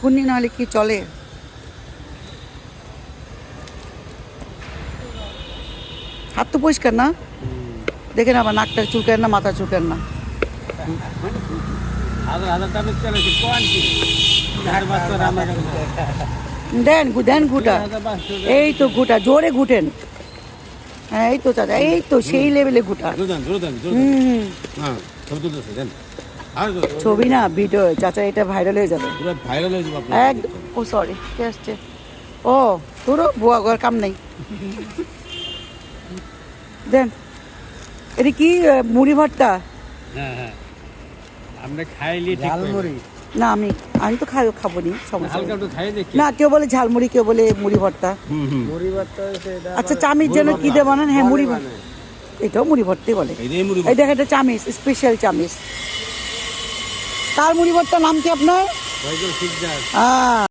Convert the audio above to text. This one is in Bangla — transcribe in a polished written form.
ঘূর্ণি না হলে কি চলে? হাত তো পরিষ্কার না, দেখেন আবার নাকটা চুলকেন না, মাথা চুলকেন না। দেন দেন ঘুটা, এই তো ঘুটা, জোরে ঘুটেন। হ্যাঁ এই তো চাচা, এই তো সেই লেভেলে ঘুটা। ছবি না ভিডিও চাচা, এটা ভাইরাল হয়ে যাবে। একদম। ও সরি, কে আসছে? ও তোরও বুয়া ঘর কাম নেই। দেন, এটা কি মুড়ি ভর্তা? আমরা খাইলি ঝালমুড়ি না আমি আমি তো খাবো নি, সমস্যা না। কেউ বলে ঝালমুড়ি, কেউ বলে মুড়ি ভর্তা। মুড়ি ভর্তা। আচ্ছা চামিচ যেন কি দিয়ে বানান? হ্যাঁ মুড়ি, এটাও মুড়ি ভর্তাই বলে। এই দেখেন এটা চামিচ, স্পেশাল চামিচ। কার মুড়ি ভর্তা নাম কি আপনার?